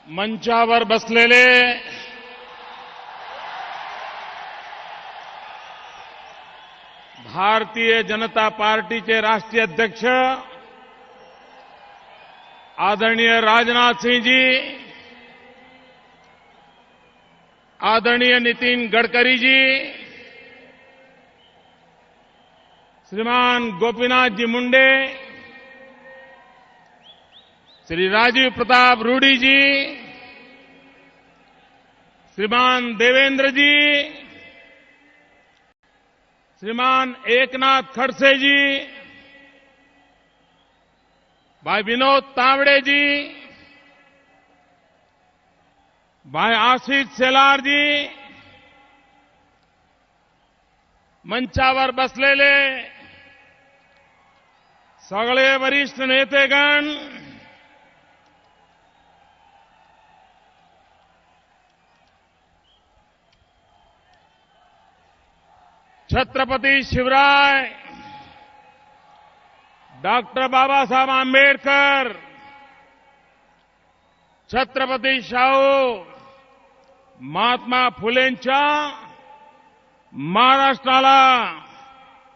मंचावर बसलेले भारतीय जनता पार्टीचे राष्ट्रीय अध्यक्ष आदरणीय राजनाथ सिंह जी, आदरणीय नितिन गडकरी जी, श्रीमान गोपीनाथ जी मुंडे, श्री राजीव प्रताप रूडी जी, श्रीमान देवेंद्र जी, श्रीमान एकनाथ खड़से जी, भाई विनोद तावड़े जी, भाई आशीष शेलार जी, मंचावर बसलेले सगळे वरिष्ठ नेतेगण, छत्रपति शिवराय डॉक्टर बाबासाहेब आंबेडकर, छत्रपती शाहू महात्मा फुलेंच्या महाराष्ट्राला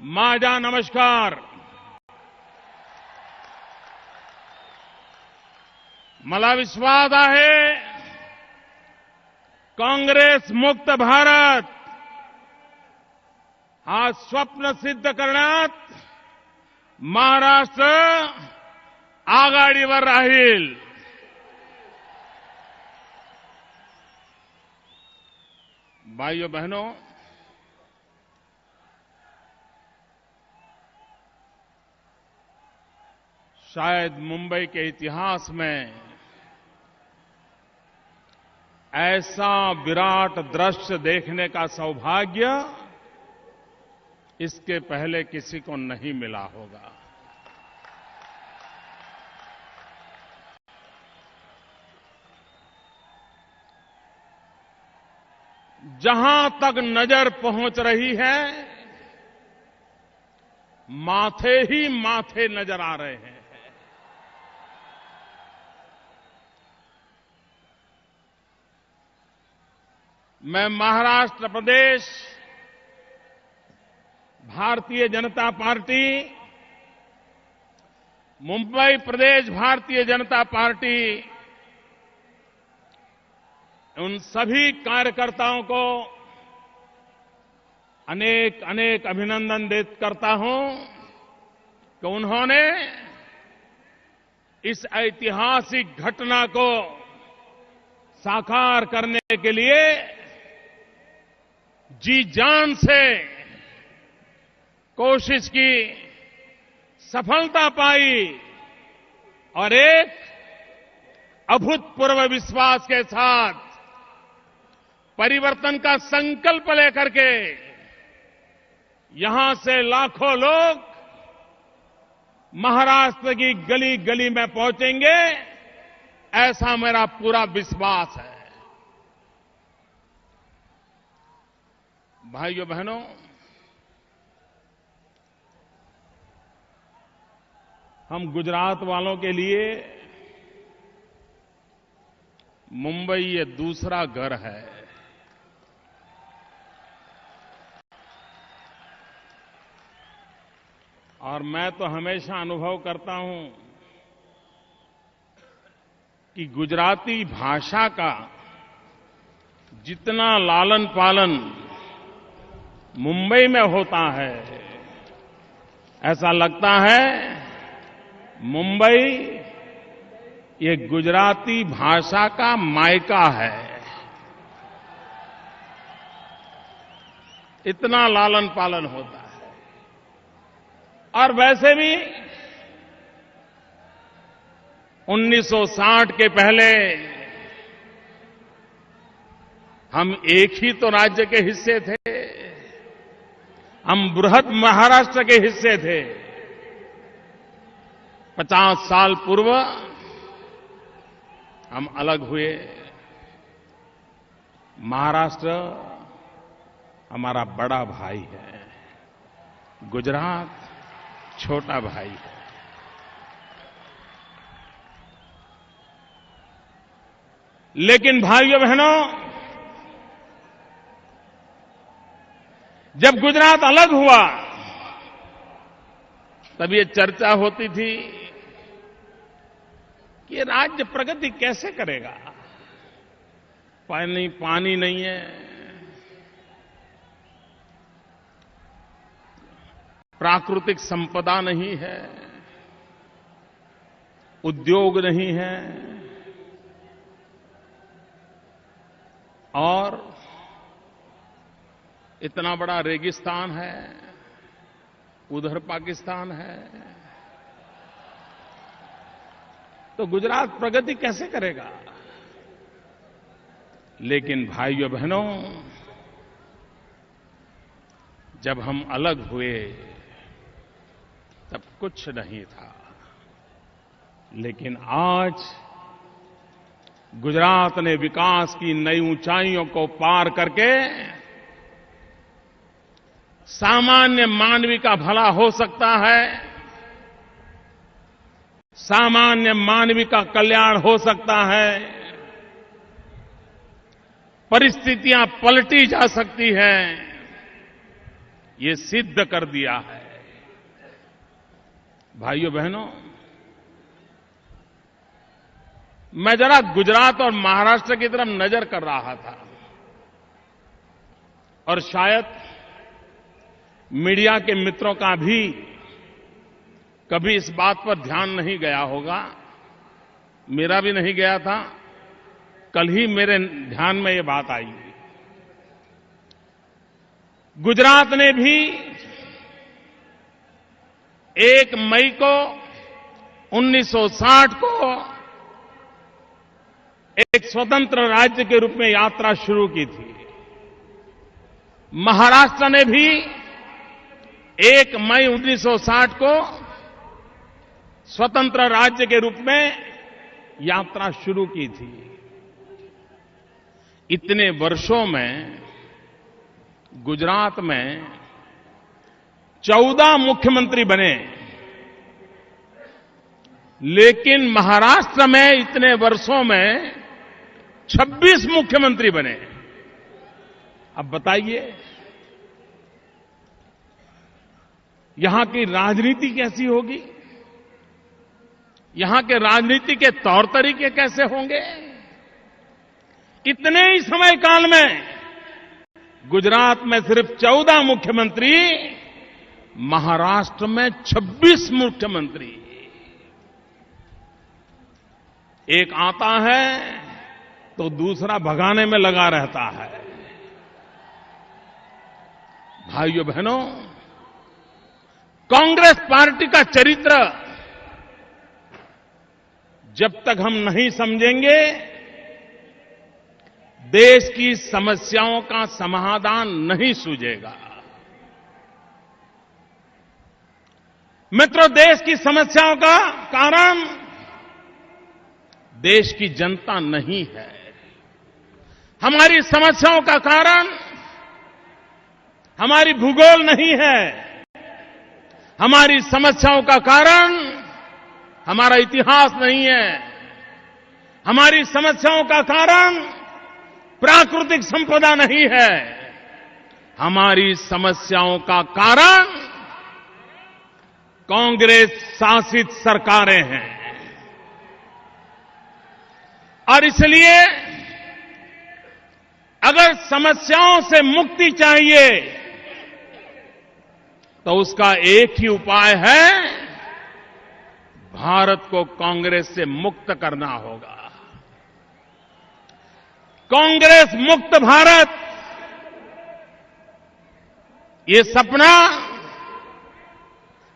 माझा नमस्कार. मला विश्वास आहे काँग्रेस मुक्त भारत हा स्वप्न सिद्ध करण्यात महाराष्ट्र आघाडीवर राहील. भाइयों बहनों, शायद मुंबई के इतिहास में ऐसा विराट दृश्य देखने का सौभाग्य इसके पहले किसी को नहीं मिला होगा. जहां तक नजर पहुंच रही है, माथे ही माथे नजर आ रहे हैं. मैं महाराष्ट्र प्रदेश भारतीय जनता पार्टी, मुंबई प्रदेश भारतीय जनता पार्टी, उन सभी कार्यकर्ताओं को अनेक अनेक अभिनंदन करता हूं कि उन्होंने इस ऐतिहासिक घटना को साकार करने के लिए जी जान से कोशिश की, सफलता पाई और एक अभूतपूर्व विश्वास के साथ परिवर्तन का संकल्प लेकर के यहां से लाखों लोग महाराष्ट्र की गली गली में पहुंचेंगे, ऐसा मेरा पूरा विश्वास है. भाइयों बहनों, हम गुजरात वालों के लिए मुंबई ये दूसरा घर है. और मैं तो हमेशा अनुभव करता हूं कि गुजराती भाषा का जितना लालन पालन मुंबई में होता है, ऐसा लगता है मुंबई ये गुजराती भाषा का मायका है. इतना लालन पालन होता है. और वैसे भी 1960 के पहले हम एक ही तो राज्य के हिस्से थे, हम बृहद महाराष्ट्र के हिस्से थे. 50 साल पूर्व हम अलग हुए. महाराष्ट्र हमारा बड़ा भाई है, गुजरात छोटा भाई है. लेकिन भाइयों बहनों, जब गुजरात अलग हुआ तब ये चर्चा होती थी कि राज्य प्रगति कैसे करेगा। पानी नहीं है, प्राकृतिक संपदा नहीं है, उद्योग नहीं है और इतना बड़ा रेगिस्तान है, उधर पाकिस्तान है, तो गुजरात प्रगति कैसे करेगा। लेकिन भाइयों बहनों, जब हम अलग हुए तब कुछ नहीं था, लेकिन आज गुजरात ने विकास की नई ऊंचाइयों को पार करके सामान्य मानवी का भला हो सकता है, सामान्य मानवी का कल्याण हो सकता है, परिस्थितियां पलटी जा सकती हैं, ये सिद्ध कर दिया है। भाइयों बहनों, मैं जरा गुजरात और महाराष्ट्र की तरफ नजर कर रहा था और शायद मीडिया के मित्रों का भी कभी इस बात पर ध्यान नहीं गया होगा, मेरा भी नहीं गया था। कल ही मेरे ध्यान में ये बात आई। गुजरात ने भी 1 मई को 1960 को एक स्वतंत्र राज्य के रूप में यात्रा शुरू की थी। महाराष्ट्र ने भी 1 मई 1960 को स्वतंत्र राज्य के रूप में यात्रा शुरू की थी। इतने वर्षों में गुजरात में 14 मुख्यमंत्री बने, लेकिन महाराष्ट्र में इतने वर्षों में 26 मुख्यमंत्री बने। अब बताइए, यहां की राजनीति कैसी होगी, यहां के राजनीति के तौर तरीके कैसे होंगे। इतने ही समय काल में गुजरात में सिर्फ 14 मुख्यमंत्री, महाराष्ट्र में 26 मुख्यमंत्री। एक आता है तो दूसरा भगाने में लगा रहता है। भाइयों बहनों, कांग्रेस पार्टी का चरित्र जब तक हम नहीं समझेंगे, देश की समस्याओं का समाधान नहीं सूझेगा। मित्रों, देश की समस्याओं का कारण देश की जनता नहीं है। हमारी समस्याओं का कारण हमारी भूगोल नहीं है। हमारी समस्याओं का कारण हमारा इतिहास नहीं है। हमारी समस्याओं का कारण प्राकृतिक संपदा नहीं है। हमारी समस्याओं का कारण कांग्रेस शासित सरकारें हैं। और इसलिए अगर समस्याओं से मुक्ति चाहिए तो उसका एक ही उपाय है, भारत को कांग्रेस से मुक्त करना होगा। कांग्रेस मुक्त भारत, ये सपना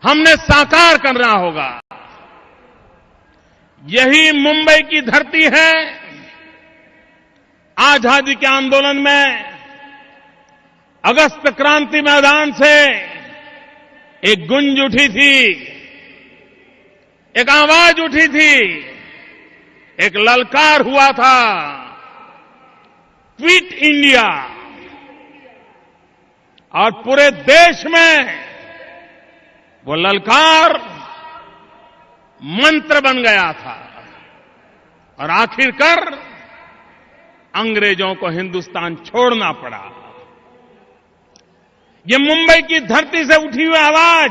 हमने साकार करना होगा। यही मुंबई की धरती है। आजादी के आंदोलन में अगस्त क्रांति मैदान से एक गुंज उठी थी, एक आवाज उठी थी, एक ललकार हुआ था, क्विट इंडिया। और पूरे देश में वो ललकार मंत्र बन गया था और आखिरकार अंग्रेजों को हिंदुस्तान छोड़ना पड़ा। ये मुंबई की धरती से उठी हुई आवाज,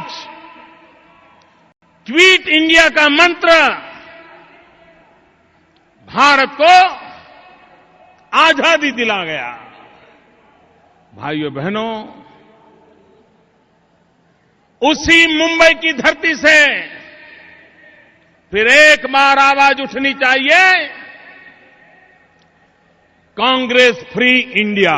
क्विट इंडिया का मंत्र भारत को आजादी दिला गया। भाइयों बहनों, उसी मुंबई की धरती से फिर एक बार आवाज उठनी चाहिए, कांग्रेस फ्री इंडिया।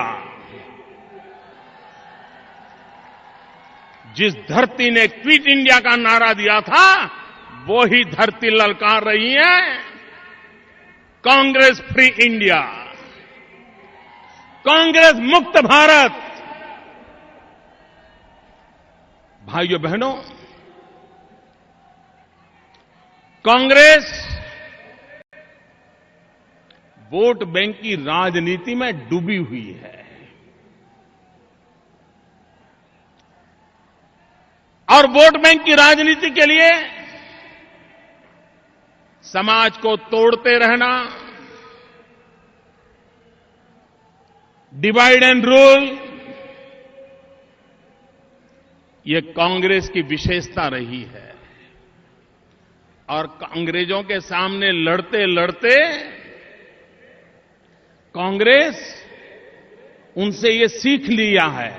जिस धरती ने क्विट इंडिया का नारा दिया था, वो ही धरती ललकार रही है कांग्रेस फ्री इंडिया, कांग्रेस मुक्त भारत। भाइयों बहनों, कांग्रेस वोट बैंक की राजनीति में डूबी हुई है और वोट बैंक की राजनीति के लिए समाज को तोड़ते रहना, डिवाइड एंड रूल, ये कांग्रेस की विशेषता रही है। और अंग्रेजों के सामने लड़ते लड़ते कांग्रेस उनसे ये सीख लिया है,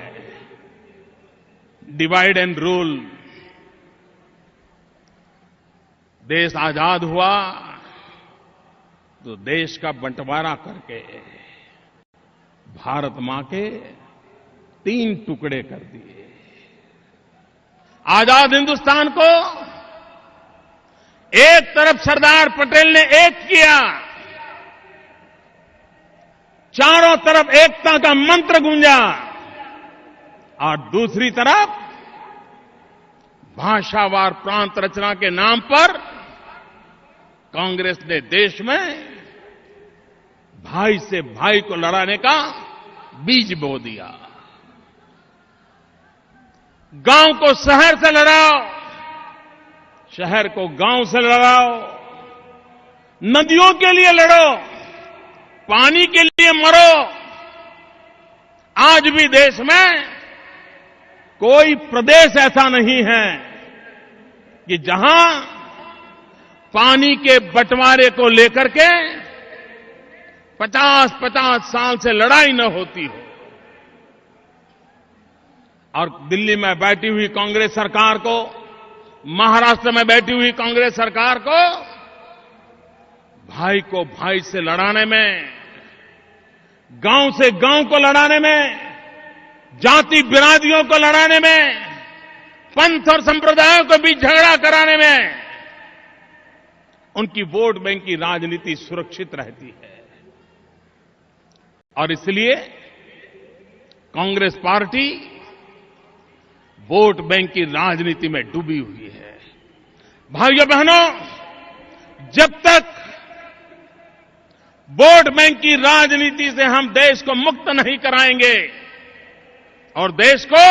डिवाइड एंड रूल। देश आजाद हुआ तो देश का बंटवारा करके भारत मां के 3 टुकड़े कर दिए। आजाद हिंदुस्तान को एक तरफ सरदार पटेल ने एक किया, चारों तरफ एकता का मंत्र गूंजा, और दूसरी तरफ भाषावार प्रांत रचना के नाम पर कांग्रेस ने देश में भाई से भाई को लड़ाने का बीज बो दिया। गांव को शहर से लड़ाओ, शहर को गांव से लड़ाओ, नदियों के लिए लड़ो, पानी के लिए मरो। आज भी देश में कोई प्रदेश ऐसा नहीं है कि जहां पानी के बंटवारे को लेकर के 50-50 साल से लड़ाई न होती हो। और दिल्ली में बैठी हुई कांग्रेस सरकार को, महाराष्ट्र में बैठी हुई कांग्रेस सरकार को भाई को भाई से लड़ाने में, गांव से गांव को लड़ाने में, जाति बिरादियों को लड़ाने में, पंथ और संप्रदायों के बीच झगड़ा कराने में उनकी वोट बैंक की राजनीति सुरक्षित रहती है। और इसलिए कांग्रेस पार्टी वोट बैंक की राजनीति में डूबी हुई है। भाइयों बहनों, जब तक वोट बैंक की राजनीति से हम देश को मुक्त नहीं कराएंगे और देश को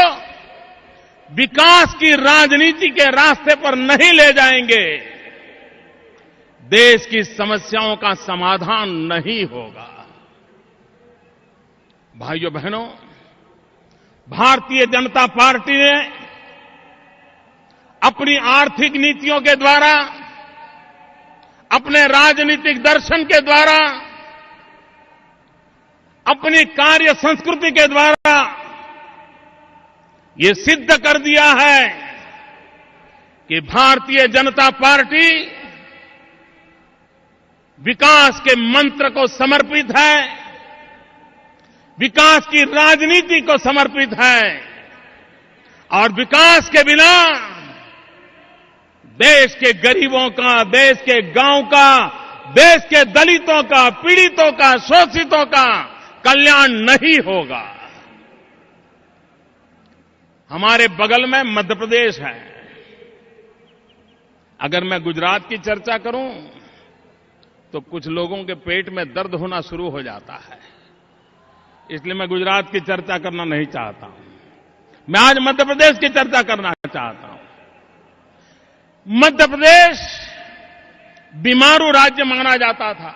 विकास की राजनीति के रास्ते पर नहीं ले जाएंगे, देश की समस्याओं का समाधान नहीं होगा। भाइयों बहनों, भारतीय जनता पार्टी ने अपनी आर्थिक नीतियों के द्वारा, अपने राजनीतिक दर्शन के द्वारा, अपनी कार्य संस्कृति के द्वारा ये सिद्ध कर दिया है कि भारतीय जनता पार्टी विकास के मंत्र को समर्पित है, विकास की राजनीति को समर्पित है। और विकास के बिना देश के गरीबों का, देश के गांव का, देश के दलितों का, पीड़ितों का, शोषितों का कल्याण नहीं होगा। हमारे बगल में मध्य प्रदेश है। अगर मैं गुजरात की चर्चा करूं तो कुछ लोगों के पेट में दर्द होना शुरू हो जाता है, इसलिए मैं गुजरात की चर्चा करना नहीं चाहता हूं। मैं आज मध्य प्रदेश की चर्चा करना चाहता हूं। मध्य प्रदेश बीमारू राज्य माना जाता था।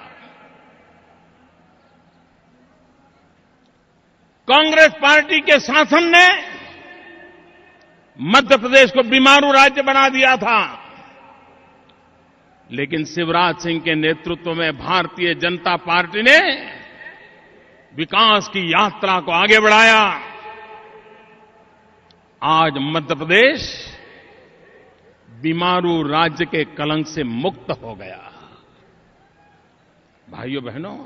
कांग्रेस पार्टी के शासन ने मध्य प्रदेश को बीमारू राज्य बना दिया था, लेकिन शिवराज सिंह के नेतृत्व में भारतीय जनता पार्टी ने विकास की यात्रा को आगे बढ़ाया। आज मध्य प्रदेश बीमारू राज्य के कलंक से मुक्त हो गया। भाइयों बहनों,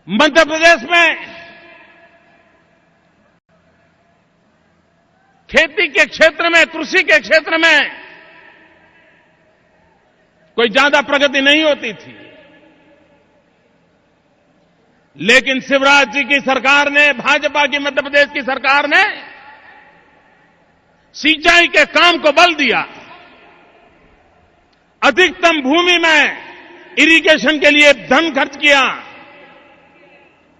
मध्य प्रदेश में खेती के क्षेत्र में, कृषि के क्षेत्र में कोई ज्यादा प्रगति नहीं होती थी, लेकिन शिवराज जी की सरकार ने, भाजपा की मध्य प्रदेश की सरकार ने सिंचाई के काम को बल दिया। अधिकतम भूमि में इरिगेशन के लिए धन खर्च किया।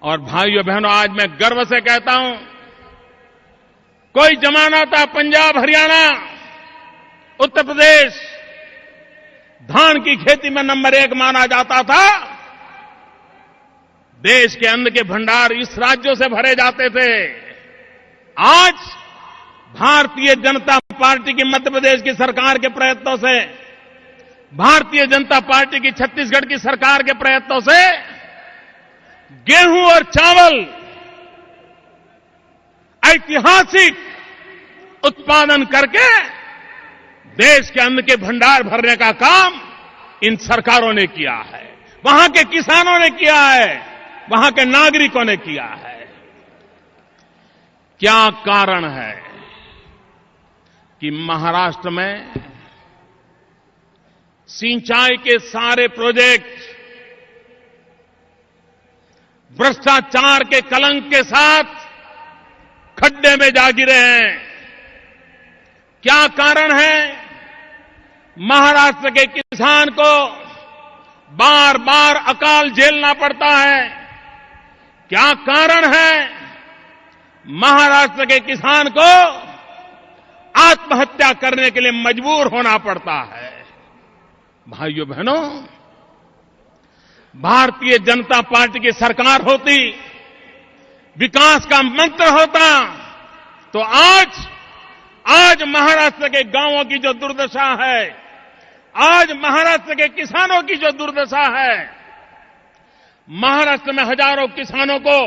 और भाइयों बहनों, आज मैं गर्व से कहता हूं, कोई जमाना था पंजाब, हरियाणा, उत्तर प्रदेश धान की खेती में नंबर 1 माना जाता था। देश के अन्न के भंडार इस राज्यों से भरे जाते थे। आज भारतीय जनता पार्टी की मध्य प्रदेश की सरकार के प्रयत्नों से, भारतीय जनता पार्टी की छत्तीसगढ़ की सरकार के प्रयत्नों से गेहूं और चावल ऐतिहासिक उत्पादन करके देश के अन्न के भंडार भरने का काम इन सरकारों ने किया है, वहां के किसानों ने किया है, वहां के नागरिकों ने किया है। क्या कारण है कि महाराष्ट्र में सिंचाई के सारे प्रोजेक्ट भ्रष्टाचार के कलंक के साथ खड्डे में जा गिरे हैं? क्या कारण है महाराष्ट्र के किसान को बार बार अकाल झेलना पड़ता है? क्या कारण है महाराष्ट्र के किसान को आत्महत्या करने के लिए मजबूर होना पड़ता है? भाइयों बहनों, भारतीय जनता पार्टी की सरकार होती, विकास का मंत्र होता, तो आज महाराष्ट्र के गांवों की जो दुर्दशा है, आज महाराष्ट्र के किसानों की जो दुर्दशा है, महाराष्ट्र में हजारों किसानों को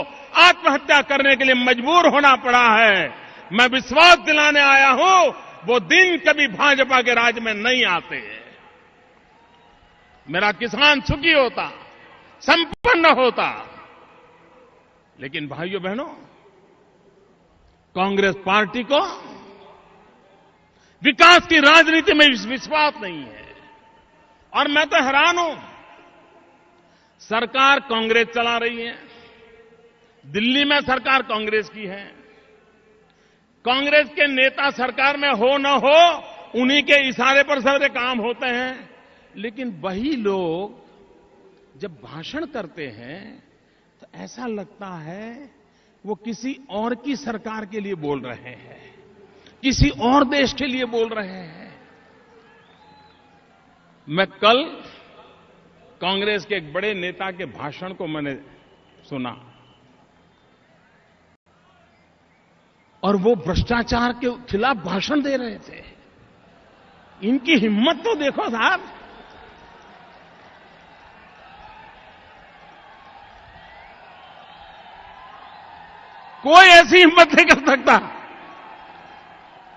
आत्महत्या करने के लिए मजबूर होना पड़ा है, मैं विश्वास दिलाने आया हूं, वो दिन कभी भाजपा के राज में नहीं आते। मेरा किसान सुखी होता, संपन्न होता। लेकिन भाइयों बहनों, कांग्रेस पार्टी को विकास की राजनीति में विश्वास नहीं है। और मैं तो हैरान हूं, सरकार कांग्रेस चला रही है, दिल्ली में सरकार कांग्रेस की है, कांग्रेस के नेता सरकार में हो न हो उन्हीं के इशारे पर सारे काम होते हैं, लेकिन वही लोग जब भाषण करते हैं तो ऐसा लगता है वो किसी और की सरकार के लिए बोल रहे हैं, किसी और देश के लिए बोल रहे हैं। मैं कल कांग्रेस के एक बड़े नेता के भाषण को मैंने सुना, और वो भ्रष्टाचार के खिलाफ भाषण दे रहे थे। इनकी हिम्मत तो देखो साहब। कोई ऐसी हिम्मत नहीं कर सकता।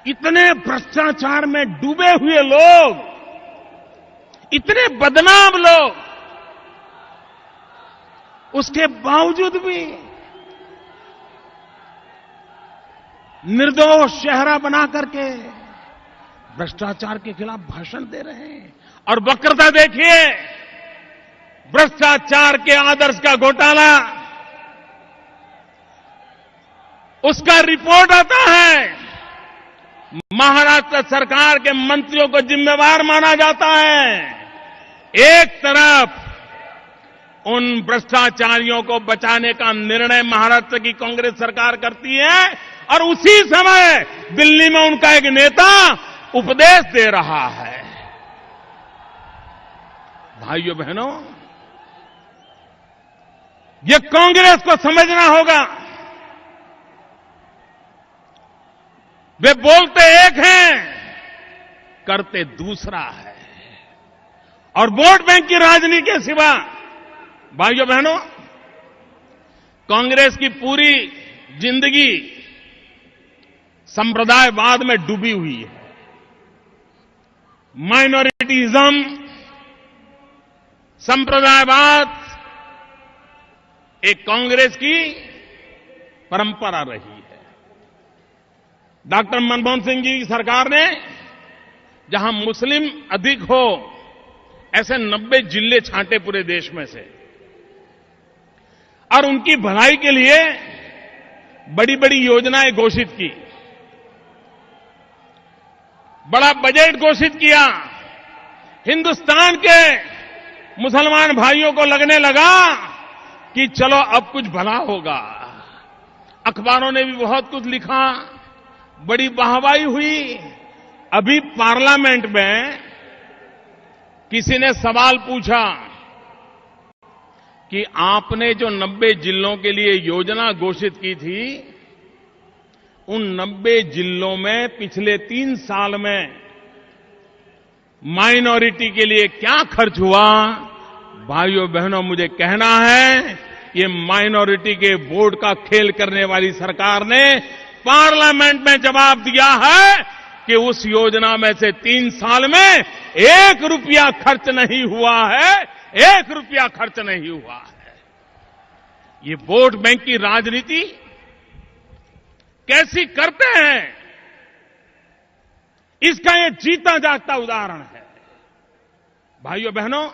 इतने भ्रष्टाचार में डूबे हुए लोग, इतने बदनाम लोग, उसके बावजूद भी निर्दोष चेहरा बना करके भ्रष्टाचार के खिलाफ भाषण दे रहे हैं। और वक्रता देखिए, भ्रष्टाचार के आदर्श का घोटाला, उसका रिपोर्ट आता है, महाराष्ट्र सरकार के मंत्रियों को जिम्मेवार माना जाता है। एक तरफ उन भ्रष्टाचारियों को बचाने का निर्णय महाराष्ट्र की कांग्रेस सरकार करती है, और उसी समय दिल्ली में उनका एक नेता उपदेश दे रहा है। भाइयों बहनों, ये कांग्रेस को समझना होगा। वे बोलते एक हैं, करते दूसरा है। और वोट बैंक की राजनीति के सिवा भाइयों बहनों, कांग्रेस की पूरी जिंदगी संप्रदायवाद में डूबी हुई है। माइनॉरिटीज्म, संप्रदायवाद एक कांग्रेस की परंपरा रही है। डॉक्टर मनमोहन सिंह जी की सरकार ने जहां मुस्लिम अधिक हो ऐसे 90 जिले छांटे पूरे देश में से, और उनकी भलाई के लिए बड़ी बड़ी योजनाएं घोषित की, बड़ा बजट घोषित किया। हिंदुस्तान के मुसलमान भाइयों को लगने लगा कि चलो अब कुछ भला होगा। अखबारों ने भी बहुत कुछ लिखा, बड़ी वाहवाही हुई। अभी पार्लियामेंट में किसी ने सवाल पूछा कि आपने जो 90 जिलों के लिए योजना घोषित की थी, उन 90 जिलों में पिछले 3 साल में माइनॉरिटी के लिए क्या खर्च हुआ? भाइयों बहनों, मुझे कहना है, ये माइनॉरिटी के वोट का खेल करने वाली सरकार ने पार्लियामेंट में जवाब दिया है कि उस योजना में से 3 साल में 1 रुपया खर्च नहीं हुआ है, 1 रुपया खर्च नहीं हुआ है। ये वोट बैंक की राजनीति कैसी करते हैं, इसका ये जीता जागता उदाहरण है। भाइयों बहनों,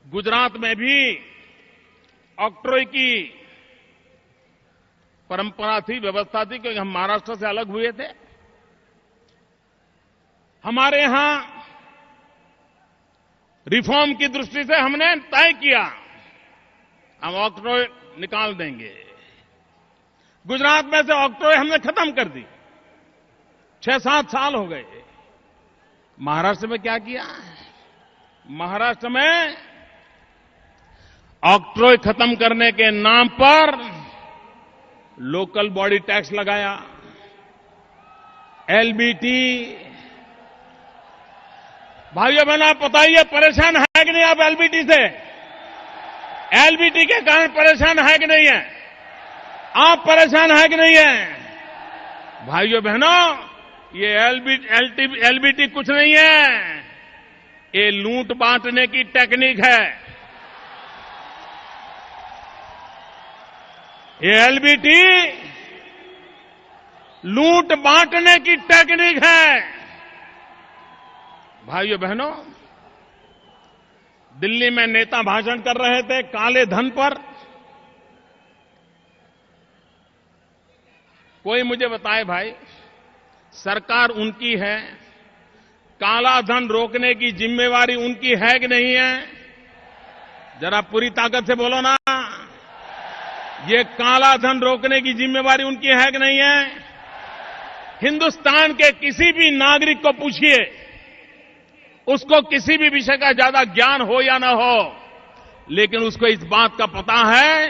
गुजरात में भी ऑक्ट्रॉय की परंपरा थी, व्यवस्था थी, क्योंकि हम महाराष्ट्र से अलग हुए थे। हमारे यहां रिफॉर्म की दृष्टि से हमने तय किया हम ऑक्ट्रॉय निकाल देंगे। गुजरात में से ऑक्ट्रॉय हमने खत्म कर दी। 6-7 साल हो गए। महाराष्ट्र में क्या किया? महाराष्ट्र में ऑक्ट्रॉय खत्म करने के नाम पर लोकल बॉडी टैक्स लगाया, एलबीटी। भाइयों बहनों, आप बताइए, परेशान है कि नहीं आप एलबीटी से? एलबीटी के कारण परेशान है कि नहीं है? आप परेशान है कि नहीं है? भाइयों बहनों, ये एलबीटी कुछ नहीं है, ये लूट बांटने की टेक्निक है। ये एलबीटी लूट बांटने की टेक्निक है। भाइयों बहनों, दिल्ली में नेता भाषण कर रहे थे काले धन पर। कोई मुझे बताए भाई, सरकार उनकी है, काला धन रोकने की जिम्मेवारी उनकी है कि नहीं है? जरा पूरी ताकत से बोलो ना, ये काला धन रोकने की जिम्मेवारी उनकी है कि नहीं है? हिंदुस्तान के किसी भी नागरिक को पूछिए, उसको किसी भी विषय का ज्यादा ज्ञान हो या ना हो, लेकिन उसको इस बात का पता है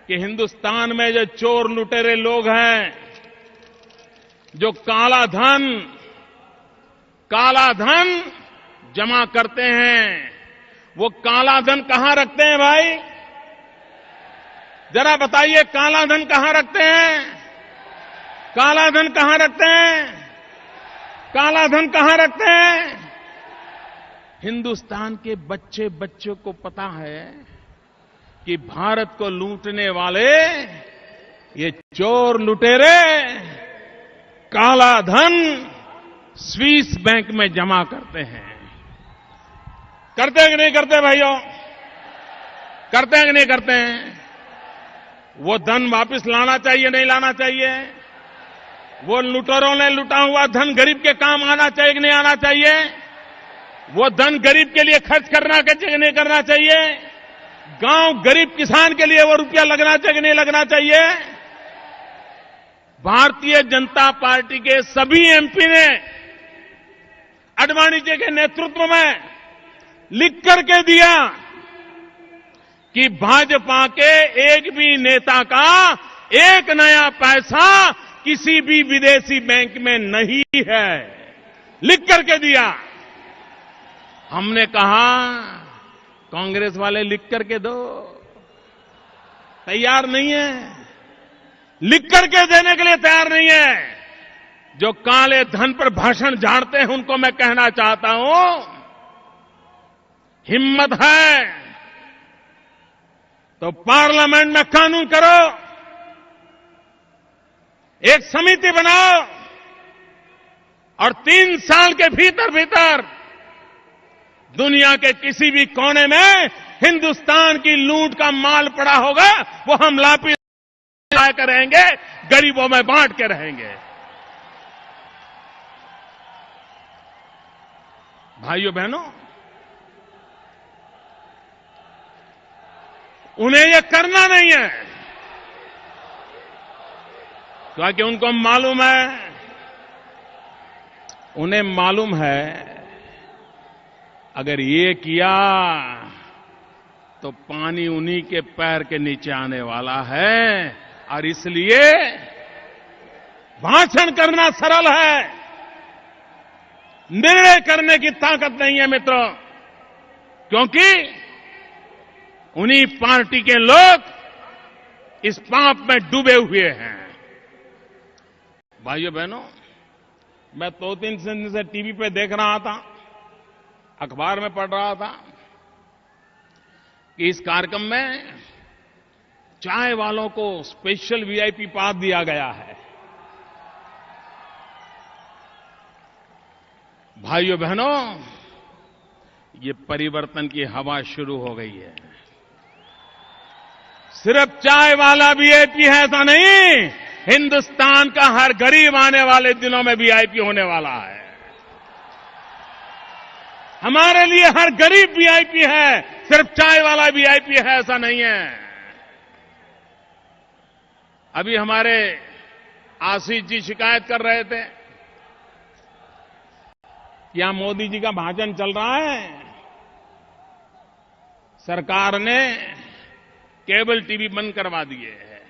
कि हिंदुस्तान में जो चोर लुटेरे लोग हैं, जो काला धन जमा करते हैं, वो काला धन कहां रखते हैं भाई? जरा बताइए, काला धन कहां रखते हैं? काला धन कहां रखते हैं? काला धन कहां रखते हैं? हिंदुस्तान के बच्चों को पता है कि भारत को लूटने वाले ये चोर लुटेरे काला धन स्विस बैंक में जमा करते हैं। करते हैं कि नहीं करते भाइयों? करते हैं कि नहीं करते हैं? वो धन वापस लाना चाहिए, नहीं लाना चाहिए? वो लुटेरों ने लुटा हुआ धन गरीब के काम आना चाहिए कि नहीं आना चाहिए? वो धन गरीब के लिए खर्च करना चाहिए कि नहीं करना चाहिए? गांव गरीब किसान के लिए वो रुपया लगना चाहिए कि नहीं लगना चाहिए? भारतीय जनता पार्टी के सभी एमपी ने आडवाणी जी के नेतृत्व में लिख करके दिया कि भाजपा के एक भी नेता का एक नया पैसा किसी भी विदेशी बैंक में नहीं है, लिख करके दिया। हमने कहा कांग्रेस वाले लिख करके दो, तैयार नहीं है, लिख करके देने के लिए तैयार नहीं है। जो काले धन पर भाषण झाड़ते हैं उनको मैं कहना चाहता हूं, हिम्मत है तो पार्लियामेंट में कानून करो, एक समिति बनाओ और 3 साल के भीतर भीतर दुनिया के किसी भी कोने में हिंदुस्तान की लूट का माल पड़ा होगा वो हम लापी कर रहेंगे, गरीबों में बांट के रहेंगे। भाइयों बहनों, उन्हें यह करना नहीं है क्योंकि उनको मालूम है, उन्हें मालूम है अगर ये किया तो पानी उन्हीं के पैर के नीचे आने वाला है। और इसलिए भाषण करना सरल है, निर्णय करने की ताकत नहीं है मित्रों, क्योंकि उन्हीं पार्टी के लोग इस पाप में डूबे हुए हैं। भाइयों बहनों, मैं 2-3 दिन से टीवी पे देख रहा था, अखबार में पढ़ रहा था कि इस कार्यक्रम में चाय वालों को स्पेशल वीआईपी पास दिया गया है। भाइयों बहनों, ये परिवर्तन की हवा शुरू हो गई है। सिर्फ चाय वाला वीआईपी है ऐसा नहीं, हिंदुस्तान का हर गरीब आने वाले दिनों में वीआईपी होने वाला है। हमारे लिए हर गरीब वीआईपी है, सिर्फ चाय वाला वीआईपी है ऐसा नहीं है। अभी हमारे आशीष जी शिकायत कर रहे थे, यहां मोदी जी का भाषण चल रहा है, सरकार ने केबल टीवी बंद करवा दिए हैं।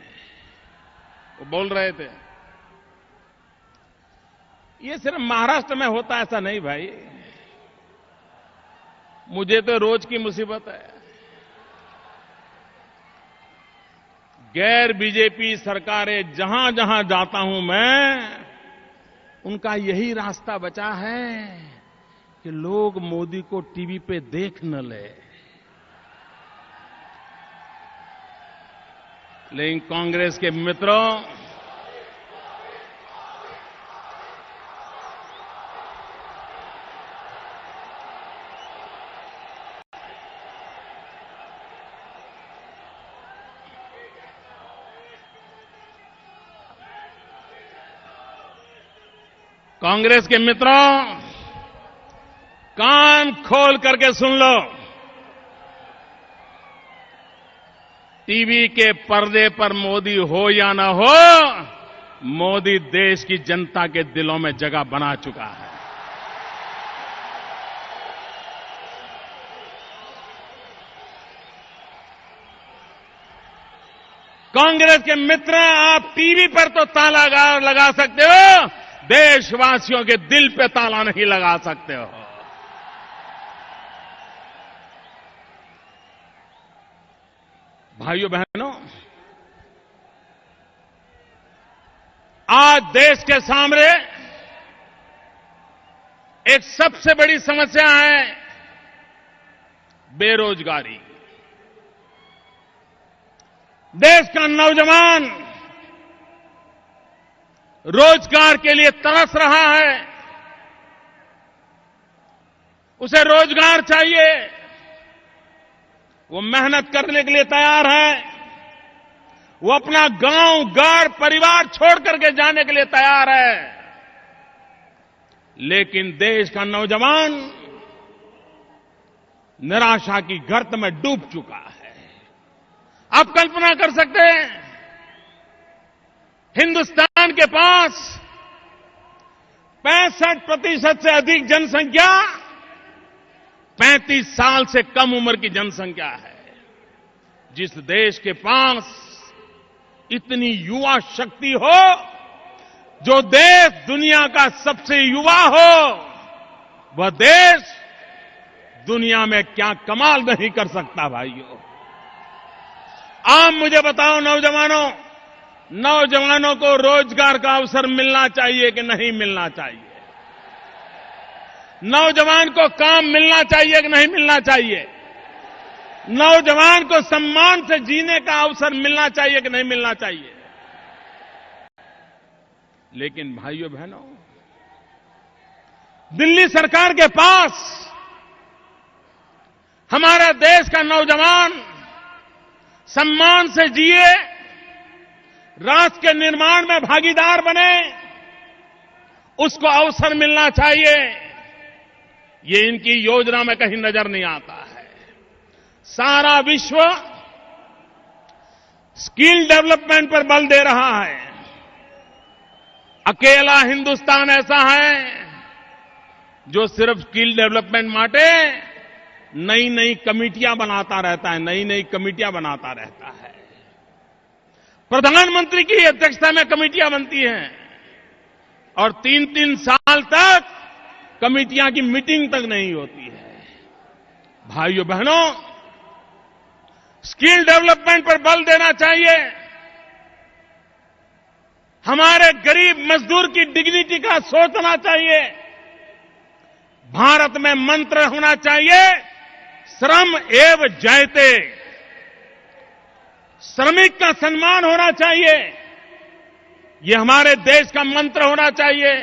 वो बोल रहे थे ये सिर्फ महाराष्ट्र में होता है ऐसा नहीं भाई, मुझे तो रोज की मुसीबत है। गैर बीजेपी सरकारें जहां जहां जाता हूं मैं, उनका यही रास्ता बचा है कि लोग मोदी को टीवी पे देख न ले। लेकिन कांग्रेस के मित्रों, कांग्रेस के मित्रों, कान खोल करके सुन लो। टीवी के पर्दे पर मोदी हो या ना हो, मोदी देश की जनता के दिलों में जगह बना चुका है। कांग्रेस के मित्र, आप टीवी पर तो ताला लगा सकते हो, देशवासियों के दिल पे ताला नहीं लगा सकते हो। भाइयों बहनों, आज देश के सामने एक सबसे बड़ी समस्या है बेरोजगारी। देश का नौजवान रोजगार के लिए तरस रहा है, उसे रोजगार चाहिए, वो मेहनत करने के लिए तैयार है, वो अपना गांव, घर, परिवार छोड़ करके जाने के लिए तैयार है। लेकिन देश का नौजवान निराशा की गर्त में डूब चुका है। आप कल्पना कर सकते हैं, हिंदुस्तान के पास 65% से अधिक जनसंख्या 35 साल से कम उम्र की जनसंख्या है। जिस देश के पास इतनी युवा शक्ति हो, जो देश दुनिया का सबसे युवा हो, वह देश दुनिया में क्या कमाल नहीं कर सकता भाइयों। आप मुझे बताओ नौजवानों को रोजगार का अवसर मिलना चाहिए कि नहीं मिलना चाहिए? नौजवान को काम मिलना चाहिए कि नहीं मिलना चाहिए? नौजवान को सम्मान से जीने का अवसर मिलना चाहिए कि नहीं मिलना चाहिए? लेकिन भाइयों बहनों, दिल्ली सरकार के पास हमारे देश का नौजवान सम्मान से जिए, राष्ट्र के निर्माण में भागीदार बने, उसको अवसर मिलना चाहिए, ये इनकी योजना में कहीं नजर नहीं आता है। सारा विश्व स्किल डेवलपमेंट पर बल दे रहा है, अकेला हिंदुस्तान ऐसा है जो सिर्फ स्किल डेवलपमेंट માટે नई नई कमिटियां बनाता रहता है, प्रधानमंत्री की अध्यक्षता में कमिटियां बनती हैं और 3-3 साल तक कमिटियां की मीटिंग तक नहीं होती है। भाइयों बहनों, स्किल डेवलपमेंट पर बल देना चाहिए, हमारे गरीब मजदूर की डिग्निटी का सोचना चाहिए। भारत में मंत्र होना चाहिए, श्रम एव जयते, श्रमिक का सम्मान होना चाहिए, ये हमारे देश का मंत्र होना चाहिए।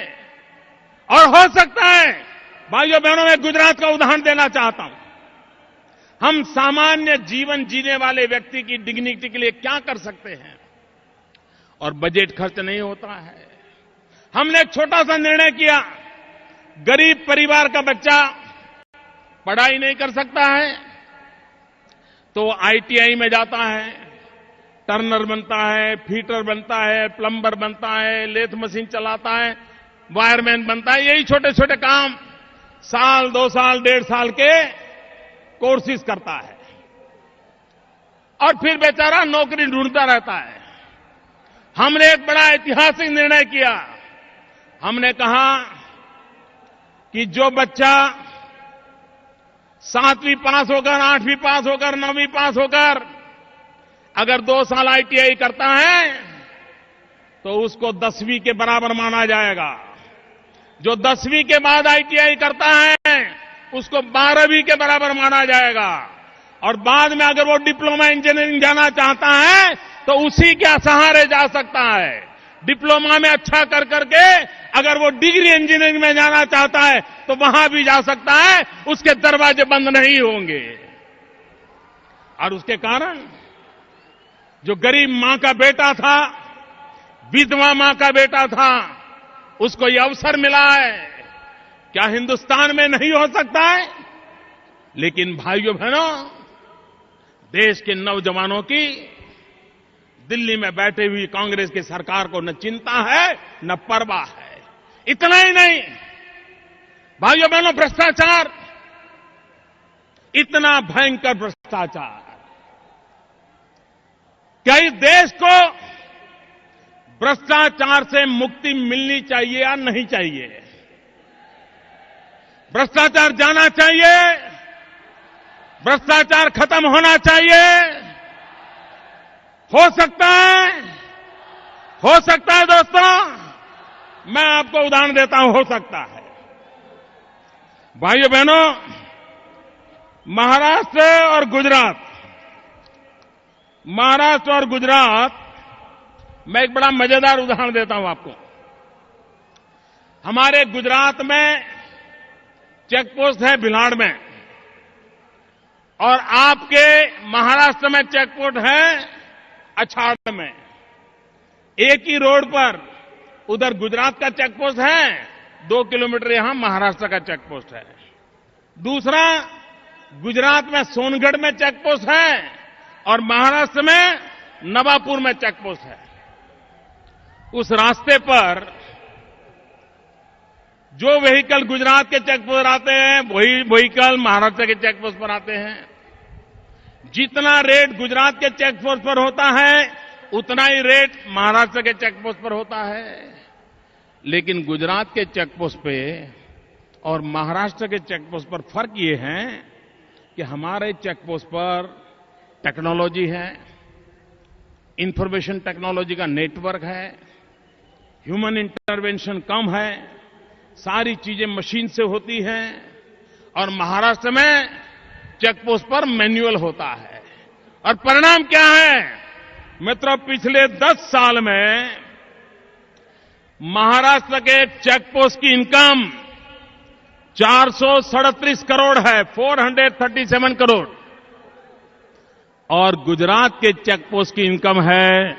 और हो सकता है, भाइयों बहनों, मैं गुजरात का उदाहरण देना चाहता हूं। हम सामान्य जीवन जीने वाले व्यक्ति की डिग्निटी के लिए क्या कर सकते हैं, और बजट खर्च नहीं होता है। हमने एक छोटा सा निर्णय किया, गरीब परिवार का बच्चा पढ़ाई नहीं कर सकता है तो आईटीआई में जाता है, टर्नर बनता है, फीटर बनता है, प्लम्बर बनता है, लेथ मशीन चलाता है, वायरमैन बनता है। यही छोटे छोटे काम साल, 2 साल, 1.5 साल के कोर्सेज करता है और फिर बेचारा नौकरी ढूंढता रहता है। हमने एक बड़ा ऐतिहासिक निर्णय किया। हमने कहा कि जो बच्चा 7वीं पास होकर, 8वीं पास होकर, 9वीं पास होकर अगर 2 साल आईटीआई करता है तो उसको 10वीं के बराबर माना जाएगा। जो 10वीं के बाद आईटीआई करता है उसको 12वीं के बराबर माना जाएगा। और बाद में अगर वो डिप्लोमा इंजीनियरिंग जाना चाहता है तो उसी के सहारे जा सकता है। डिप्लोमा में अच्छा कर करके अगर वो डिग्री इंजीनियरिंग में जाना चाहता है तो वहां भी जा सकता है, उसके दरवाजे बंद नहीं होंगे। और उसके कारण जो गरीब मां का बेटा था, विधवा मां का बेटा था, उसको यह अवसर मिला है। क्या हिंदुस्तान में नहीं हो सकता है? लेकिन भाइयों बहनों, देश के नौजवानों की दिल्ली में बैठे हुई कांग्रेस की सरकार को न चिंता है न परवाह है। इतना ही नहीं, भाइयों बहनों, भ्रष्टाचार, इतना भयंकर भ्रष्टाचार, क्या इस देश को भ्रष्टाचार से मुक्ति मिलनी चाहिए या नहीं चाहिए? भ्रष्टाचार जाना चाहिए, भ्रष्टाचार खत्म होना चाहिए। हो सकता है दोस्तों, मैं आपको उदाहरण देता हूं, हो सकता है। भाइयों बहनों, महाराष्ट्र और गुजरात मैं एक बड़ा मजेदार उदाहरण देता हूं आपको। हमारे गुजरात में चेक पोस्ट है भिलाड़ में, और आपके महाराष्ट्र में चेक पोस्ट है अछाड़ में। एक ही रोड पर उधर गुजरात का चेक पोस्ट है, 2 किलोमीटर यहां महाराष्ट्र का चेक पोस्ट है। दूसरा, गुजरात में सोनगढ़ में चेक पोस्ट है और महाराष्ट्र में नवापुर में चेक पोस्ट है। उस रास्ते पर जो व्हीकल गुजरात के चेक पोस्ट पर आते हैं, वही व्हीकल महाराष्ट्र के चेक पोस्ट पर आते हैं। जितना रेट गुजरात के चेक पोस्ट पर होता है उतना ही रेट महाराष्ट्र के चेक पोस्ट पर होता है। लेकिन गुजरात के चेक पोस्ट पे और महाराष्ट्र के चेक पोस्ट पर फर्क ये है कि हमारे चेक पोस्ट पर टेक्नोलॉजी है, इंफॉर्मेशन टेक्नोलॉजी का नेटवर्क है, ह्यूमन इंटरवेंशन कम है, सारी चीजें मशीन से होती हैं, और महाराष्ट्र में चेक पोस्ट पर मैन्युअल होता है। और परिणाम क्या है मित्रों, पिछले 10 साल में महाराष्ट्र के चेक पोस्ट की इनकम 437 करोड़ है, 437 करोड़, और गुजरात के चेक पोस्ट की इनकम है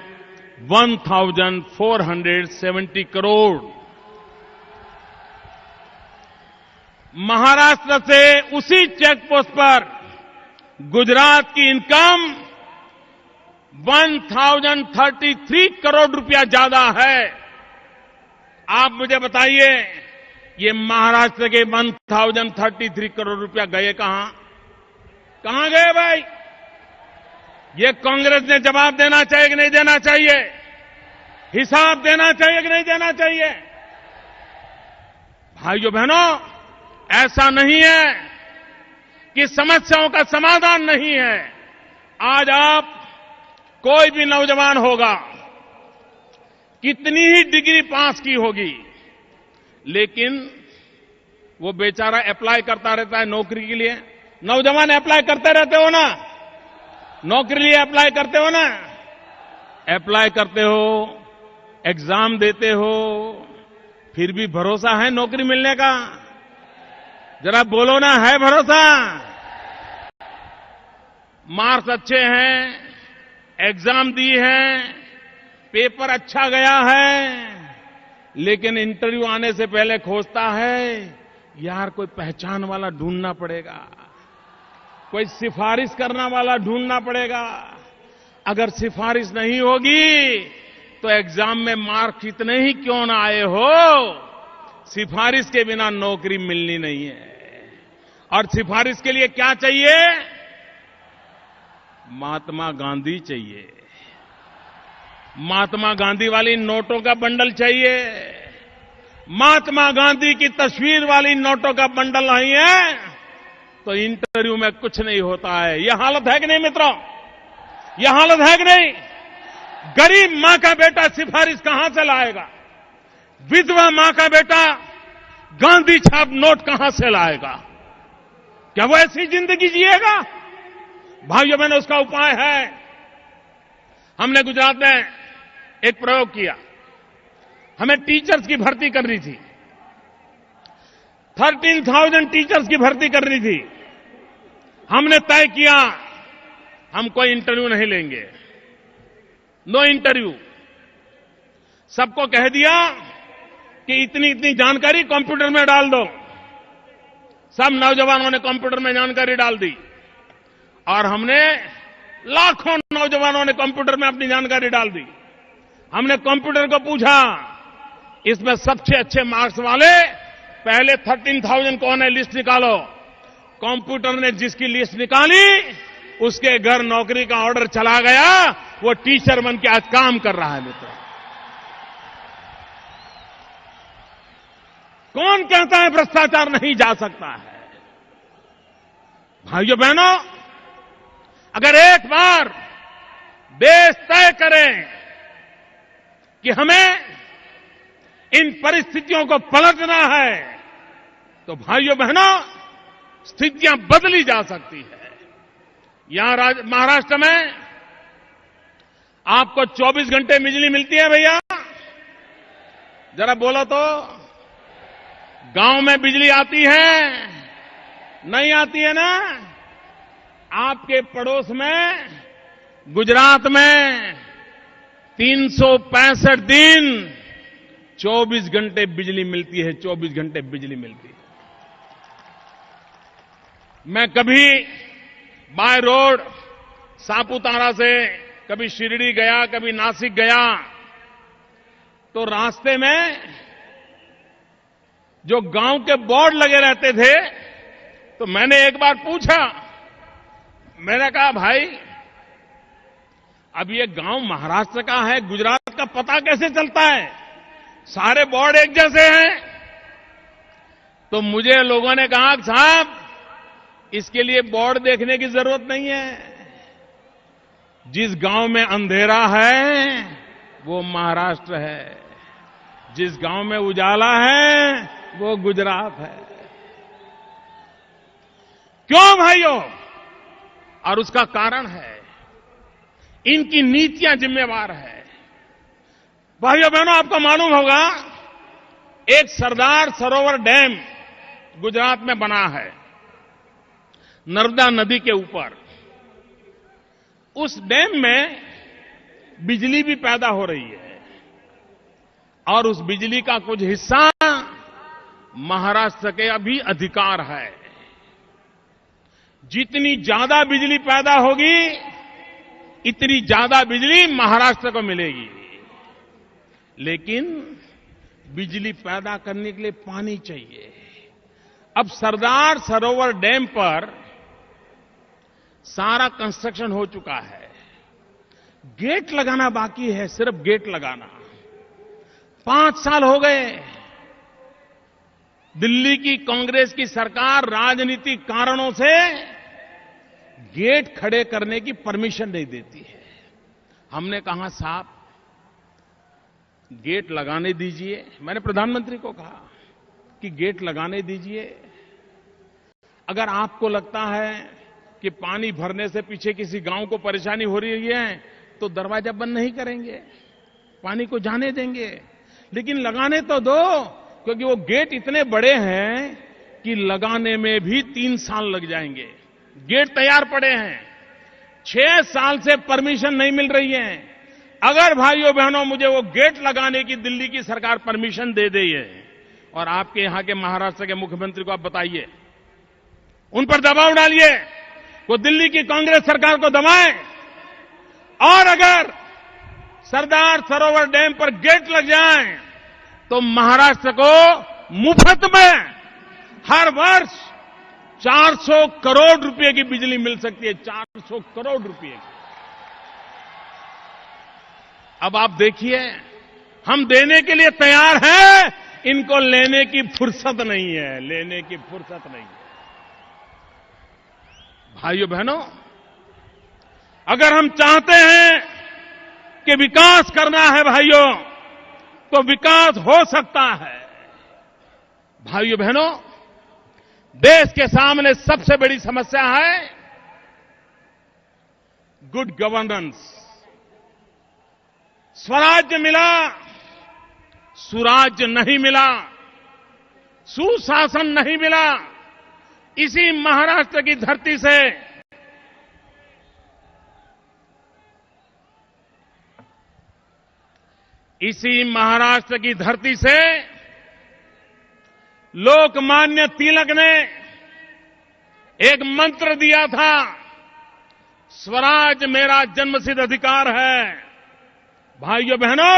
1470 करोड़। महाराष्ट्र से उसी चेक पोस्ट पर गुजरात की इनकम 1033 करोड़ रुपया ज्यादा है। आप मुझे बताइए, ये महाराष्ट्र के 1033 करोड़ रुपया गए कहां गए भाई? ये कांग्रेस ने जवाब देना चाहिए कि नहीं देना चाहिए? हिसाब देना चाहिए कि नहीं देना चाहिए? भाइयों बहनों, ऐसा नहीं है कि समस्याओं का समाधान नहीं है। आज आप कोई भी नौजवान होगा, कितनी ही डिग्री पास की होगी, लेकिन वो बेचारा अप्लाई करता रहता है नौकरी के लिए। नौजवान अप्लाई करते रहते हो ना, नौकरी लिए अप्लाई करते हो ना, अप्लाई करते हो, एग्जाम देते हो, फिर भी भरोसा है नौकरी मिलने का? जरा बोलो ना, है भरोसा? मार्क्स अच्छे हैं, एग्जाम दी है, पेपर अच्छा गया है, लेकिन इंटरव्यू आने से पहले खोजता है यार कोई पहचान वाला ढूंढना पड़ेगा, कोई सिफारिश करना वाला ढूंढना पड़ेगा। अगर सिफारिश नहीं होगी तो एग्जाम में मार्क कितने ही क्यों ना आए हो, सिफारिश के बिना नौकरी मिलनी नहीं है। और सिफारिश के लिए क्या चाहिए? महात्मा गांधी चाहिए, महात्मा गांधी वाली नोटों का बंडल चाहिए। महात्मा गांधी की तस्वीर वाली नोटों का बंडल नहीं है तो इंटरव्यू में कुछ नहीं होता है। यह हालत है कि नहीं मित्रों? यह हालत है कि नहीं? गरीब मां का बेटा सिफारिश कहां से लाएगा? विधवा मां का बेटा गांधी छाप नोट कहां से लाएगा? क्या वो ऐसी जिंदगी जिएगा? भाइयों बहनों, उसका उपाय है। हमने गुजरात में एक प्रयोग किया। हमें टीचर्स की भर्ती करनी थी, 13,000 टीचर्स की भर्ती करनी थी। हमने तय किया हम कोई इंटरव्यू नहीं लेंगे, नो इंटरव्यू। सबको कह दिया कि इतनी इतनी जानकारी कंप्यूटर में डाल दो। सब नौजवानों ने कंप्यूटर में जानकारी डाल दी और हमने लाखों नौजवानों ने कंप्यूटर में अपनी जानकारी डाल दी। हमने कंप्यूटर को पूछा इसमें सबसे अच्छे मार्क्स वाले पहले 13,000 कौन है, लिस्ट निकालो। कंप्यूटर ने जिसकी लिस्ट निकाली उसके घर नौकरी का ऑर्डर चला गया, वो टीचर बन के आज काम कर रहा है। मित्रों, कौन कहता है भ्रष्टाचार नहीं जा सकता है? भाइयों बहनों, अगर एक बार देश तय करें कि हमें इन परिस्थितियों को पलटना है तो भाइयों बहनों स्थितियां बदली जा सकती है। यहां महाराष्ट्र में आपको 24 घंटे बिजली मिलती है भैया? जरा बोलो तो। गांव में बिजली आती है? नहीं आती है ना? आपके पड़ोस में गुजरात में 365 दिन 24 घंटे बिजली मिलती है, 24 घंटे बिजली मिलती है। मैं कभी बाय रोड सापुतारा से कभी शिरडी गया, कभी नासिक गया, तो रास्ते में जो गांव के बोर्ड लगे रहते थे, तो मैंने एक बार पूछा, मैंने कहा भाई अब ये गांव महाराष्ट्र का है, गुजरात का पता कैसे चलता है? सारे बोर्ड एक जैसे हैं। तो मुझे लोगों ने कहा साहब इसके लिए बोर्ड देखने की जरूरत नहीं है, जिस गांव में अंधेरा है वो महाराष्ट्र है, जिस गांव में उजाला है वो गुजरात है। क्यों भाइयों? और उसका कारण है इनकी नीतियां जिम्मेवार है। भाइयों बहनों, आपको मालूम होगा एक सरदार सरोवर डैम गुजरात में बना है नर्मदा नदी के ऊपर। उस डैम में बिजली भी पैदा हो रही है और उस बिजली का कुछ हिस्सा महाराष्ट्र के अभी अधिकार है। जितनी ज्यादा बिजली पैदा होगी इतनी ज्यादा बिजली महाराष्ट्र को मिलेगी। लेकिन बिजली पैदा करने के लिए पानी चाहिए। अब सरदार सरोवर डैम पर सारा कंस्ट्रक्शन हो चुका है, गेट लगाना बाकी है, सिर्फ गेट लगाना। 5 साल हो गए। दिल्ली की कांग्रेस की सरकार राजनीतिक कारणों से गेट खड़े करने की परमिशन नहीं देती है। हमने कहा साहब गेट लगाने दीजिए। मैंने प्रधानमंत्री को कहा कि गेट लगाने दीजिए। अगर आपको लगता है कि पानी भरने से पीछे किसी गांव को परेशानी हो रही है तो दरवाजा बंद नहीं करेंगे, पानी को जाने देंगे, लेकिन लगाने तो दो, क्योंकि वो गेट इतने बड़े हैं कि लगाने में भी 3 साल लग जाएंगे। गेट तैयार पड़े हैं, 6 साल से परमिशन नहीं मिल रही है। अगर भाइयों बहनों मुझे वो गेट लगाने की दिल्ली की सरकार परमिशन दे दे और आपके यहां के महाराष्ट्र के मुख्यमंत्री को आप बताइए, उन पर दबाव डालिए, वो दिल्ली की कांग्रेस सरकार को दबाएं, और अगर सरदार सरोवर डैम पर गेट लग जाएं तो महाराष्ट्र को मुफ्त में हर वर्ष 400 करोड़ रुपए की बिजली मिल सकती है। 400 करोड़ रुपए की। अब आप देखिए, हम देने के लिए तैयार हैं, इनको लेने की फुर्सत नहीं है, लेने की फुर्सत नहीं है। भाइयों बहनों, अगर हम चाहते हैं कि विकास करना है भाइयों, तो विकास हो सकता है। भाइयों बहनों, देश के सामने सबसे बड़ी समस्या है गुड गवर्नेंस। स्वराज्य मिला, सुराज्य नहीं मिला, सुशासन नहीं मिला। इसी महाराष्ट्र की धरती से लोकमान्य तिलक ने एक मंत्र दिया था, स्वराज मेरा जन्मसिद्ध अधिकार है। भाइयों बहनों,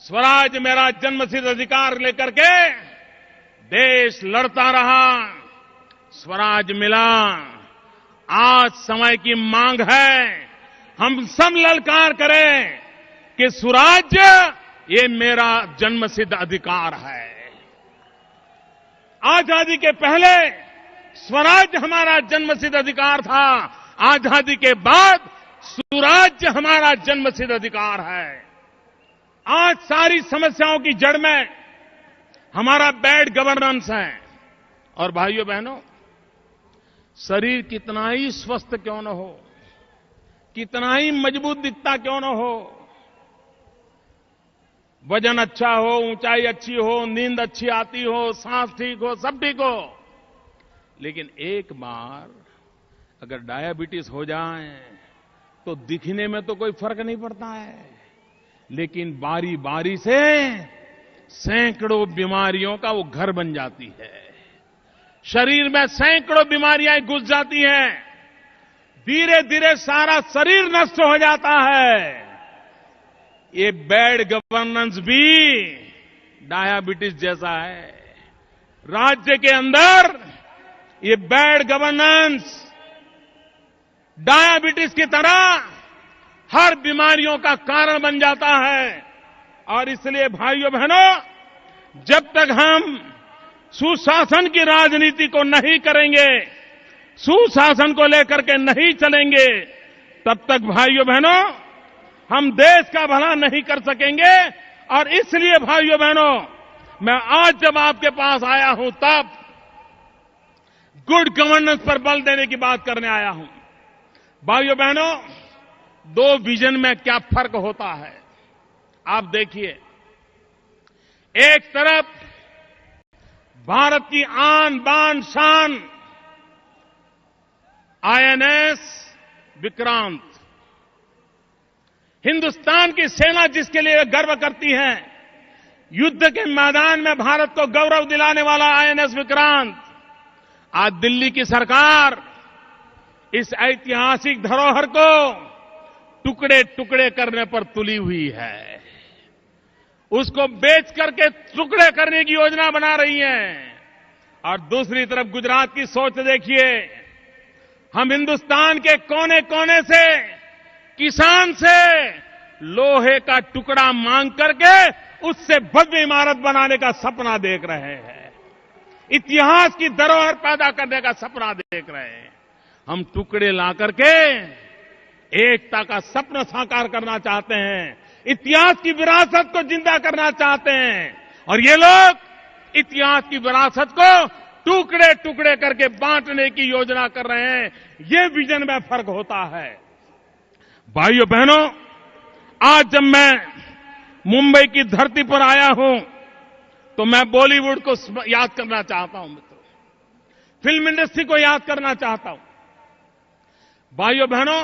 स्वराज मेरा जन्मसिद्ध अधिकार लेकर के देश लड़ता रहा, स्वराज मिला। आज समय की मांग है, हम सब ललकार करें कि स्वराज्य ये मेरा जन्मसिद्ध अधिकार है। आजादी के पहले स्वराज्य हमारा जन्मसिद्ध अधिकार था, आजादी के बाद स्वराज्य हमारा जन्मसिद्ध अधिकार है। आज सारी समस्याओं की जड़ में हमारा बैड गवर्नेंस है। और भाइयों बहनों, शरीर कितना ही स्वस्थ क्यों न हो, कितना ही मजबूत दिखता क्यों न हो, वजन अच्छा हो, ऊंचाई अच्छी हो, नींद अच्छी आती हो, सांस ठीक हो, सब ठीक हो, लेकिन एक बार अगर डायबिटीज हो जाए तो दिखने में तो कोई फर्क नहीं पड़ता है, लेकिन बारी बारी से सैकड़ों बीमारियों का वो घर बन जाती है। शरीर में सैकड़ों बीमारियां घुस जाती हैं, धीरे धीरे सारा शरीर नष्ट हो जाता है। ये बैड गवर्नेंस भी डायबिटीज जैसा है। राज्य के अंदर ये बैड गवर्नेंस डायबिटीज की तरह हर बीमारियों का कारण बन जाता है। और इसलिए भाइयों बहनों, जब तक हम सुशासन की राजनीति को नहीं करेंगे, सुशासन को लेकर के नहीं चलेंगे, तब तक भाइयों बहनों हम देश का भला नहीं कर सकेंगे। और इसलिए भाइयों बहनों, मैं आज जब आपके पास आया हूं तब गुड गवर्नेंस पर बल देने की बात करने आया हूं। भाइयों बहनों, दो विजन में क्या फर्क होता है आप देखिए। एक तरफ भारत की आन बान शान आईएनएस विक्रांत, हिंदुस्तान की सेना जिसके लिए गर्व करती है, युद्ध के मैदान में भारत को गौरव दिलाने वाला आईएनएस विक्रांत, आज दिल्ली की सरकार इस ऐतिहासिक धरोहर को टुकड़े टुकड़े करने पर तुली हुई है। उसको बेच करके टुकड़े करने की योजना बना रही है। और दूसरी तरफ गुजरात की सोच देखिए। हम हिंदुस्तान के कोने कोने से किसान से लोहे का टुकड़ा मांग करके उससे भव्य इमारत बनाने का सपना देख रहे हैं। इतिहास की धरोहर पैदा करने का सपना देख रहे हैं। हम टुकड़े ला करके एकता का सपना साकार करना चाहते हैं, इतिहास की विरासत को जिंदा करना चाहते हैं। और ये लोग इतिहास की विरासत को टुकड़े टुकड़े करके बांटने की योजना कर रहे हैं। ये विजन में फर्क होता है। भाइयों बहनों, आज जब मैं मुंबई की धरती पर आया हूं तो मैं बॉलीवुड को याद करना चाहता हूं मित्रों, फिल्म इंडस्ट्री को याद करना चाहता हूं। भाइयों बहनों,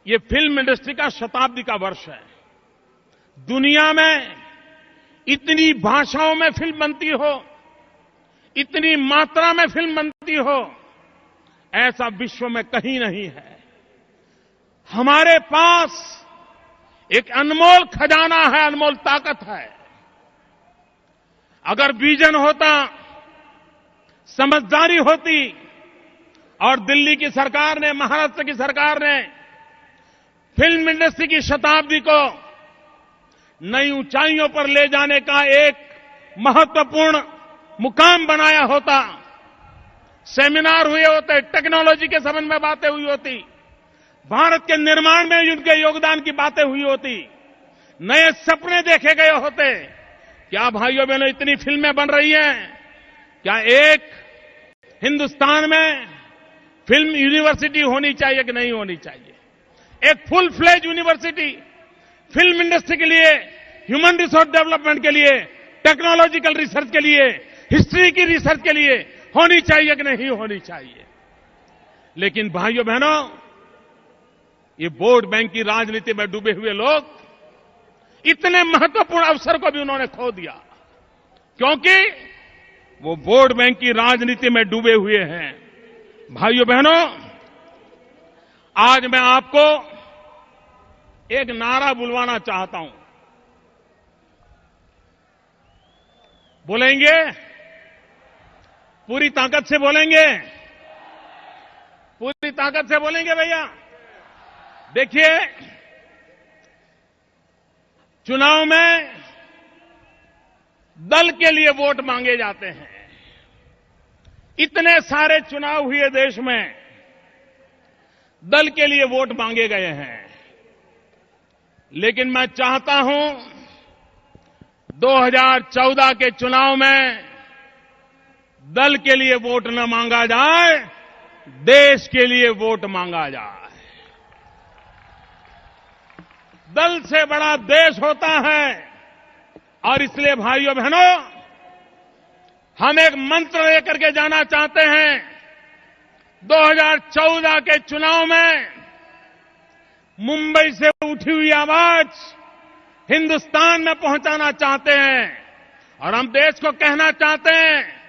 ये फिल्म इंडस्ट्री का शताब्दी का वर्ष है। दुनिया में इतनी भाषाओं में फिल्म बनती हो, इतनी मात्रा में फिल्म बनती हो, ऐसा विश्व में कहीं नहीं है। हमारे पास एक अनमोल खजाना है, अनमोल ताकत है। अगर विजन होता, समझदारी होती और दिल्ली की सरकार ने, महाराष्ट्र की सरकार ने फिल्म इंडस्ट्री की शताब्दी को नई ऊंचाइयों पर ले जाने का एक महत्वपूर्ण मुकाम बनाया होता, सेमिनार हुए होते, टेक्नोलॉजी के संबंध में बातें हुई होती, भारत के निर्माण में उनके योगदान की बातें हुई होती, नए सपने देखे गए होते। क्या भाइयों बहनों इतनी फिल्में बन रही हैं? क्या एक हिंदुस्तान में फिल्म यूनिवर्सिटी होनी चाहिए कि नहीं होनी चाहिए? एक full fledge university film industry के लिए, ह्यूमन रिसोर्स डेवलपमेंट के लिए, टेक्नोलॉजिकल रिसर्च के लिए, हिस्ट्री की रिसर्च के लिए होनी चाहिए कि नहीं होनी चाहिए? लेकिन भाइयों बहनों, ये वोट बैंक की राजनीति में डूबे हुए लोग इतने महत्वपूर्ण अवसर को भी उन्होंने खो दिया, क्योंकि वो वोट बैंक की राजनीति में डूबे हुए हैं। भाइयों बहनों, आज मैं आपको एक नारा बुलवाना चाहता हूं। बोलेंगे? पूरी ताकत से बोलेंगे? पूरी ताकत से बोलेंगे भैया? देखिए, चुनाव में दल के लिए वोट मांगे जाते हैं। इतने सारे चुनाव हुए देश में, दल के लिए वोट मांगे गए हैं। लेकिन मैं चाहता हूं 2014 के चुनाव में दल के लिए वोट न मांगा जाए, देश के लिए वोट मांगा जाए। दल से बड़ा देश होता है। और इसलिए भाइयों बहनों, हम एक मंत्र लेकर के जाना चाहते हैं। 2014 के चुनाव में मुंबई से उठी हुई आवाज हिंदुस्तान में पहुंचाना चाहते हैं। और हम देश को कहना चाहते हैं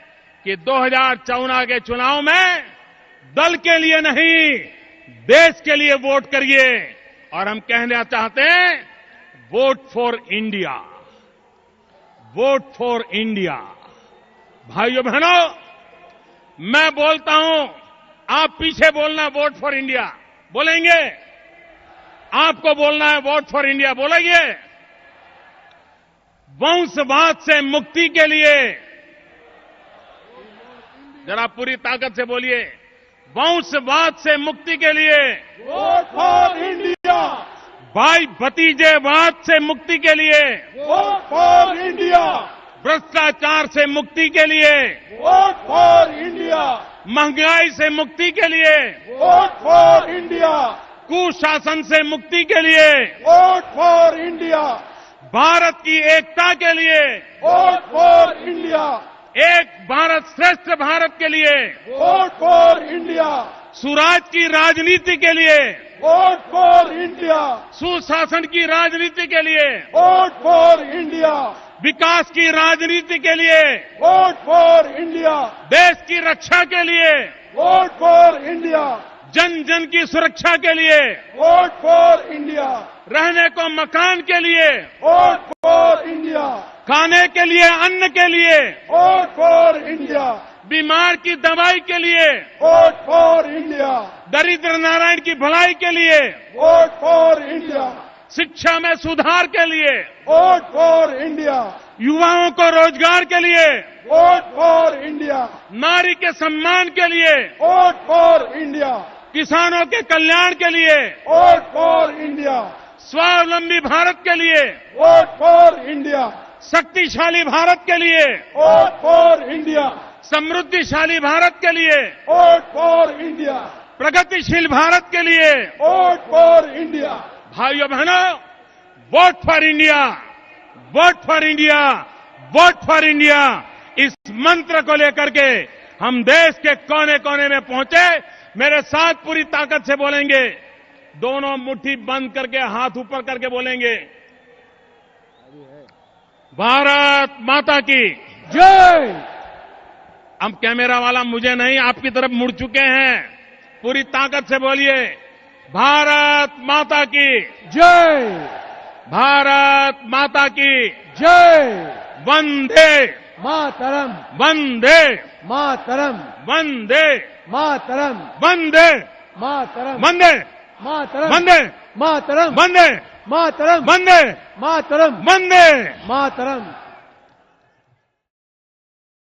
कि 2014 के चुनाव में दल के लिए नहीं, देश के लिए वोट करिए। और हम कहना चाहते हैं, vote for India, vote for India. भाइयों बहनों, मैं बोलता हूं, आप पीछे बोलना वोट फॉर इंडिया। बोलेंगे? आपको बोलना है वोट फॉर इंडिया, बोलेंगे? वंशवाद से मुक्ति के लिए जरा पूरी ताकत से बोलिए, वंशवाद से मुक्ति के लिए वोट फॉर इंडिया, भाई भतीजेवाद से मुक्ति के लिए, वोट फॉर इंडिया, भ्रष्टाचार से मुक्ति के लिए, वोट फॉर इंडिया, महंगाई से मुक्ति के लिए, वोट फॉर इंडिया, कुशासन से मुक्ति के लिए, वोट फॉर इंडिया, भारत की एकता के लिए, वोट फॉर इंडिया, एक भारत श्रेष्ठ भारत के लिए, वोट फॉर इंडिया, सुराज की राजनीति के लिए, वोट फॉर इंडिया, सुशासन की राजनीति के लिए, वोट फॉर इंडिया, विकास की राजनीति के लिए, वोट फॉर इंडिया, देश की रक्षा के लिए, वोट फॉर इंडिया, जन जन की सुरक्षा के लिए, वोट फॉर इंडिया, रहने को मकान के लिए, वोट फॉर इंडिया, खाने के लिए अन्न के लिए, वोट फॉर इंडिया, बीमार की दवाई के लिए, वोट फॉर इंडिया, दरिद्र नारायण की भलाई के लिए, वोट फॉर इंडिया, शिक्षा में सुधार के लिए, वोट फॉर इंडिया, युवाओं को रोजगार के लिए, वोट फॉर इंडिया, नारी के सम्मान के लिए, वोट फॉर इंडिया, किसानों के कल्याण के लिए, वोट फॉर इंडिया, स्वावलंबी भारत के लिए, वोट फॉर इंडिया, शक्तिशाली भारत के लिए, वोट फॉर इंडिया, समृद्धिशाली भारत के लिए, वोट फॉर इंडिया, प्रगतिशील भारत के लिए, वोट फॉर इंडिया, भाइयों बहनों, vote for India, vote for India, vote for India, इस मंत्र को लेकर के हम देश के कोने कोने में पहुंचे। मेरे साथ पूरी ताकत से बोलेंगे, दोनों मुट्ठी बंद करके हाथ ऊपर करके बोलेंगे, भारत माता की जय। अब कैमरा वाला मुझे नहीं, आपकी तरफ मुड़ चुके हैं। पूरी ताकत से बोलिए, भारत माता की जय, भारत माता की जय, वंदे मातरम, वंदे मातरम, वंदे मातरम, वंदे मातरम, वंदे मातरम, वंदे मातरम, वंदे मातरम, वंदे मातरम, वंदे मातरम।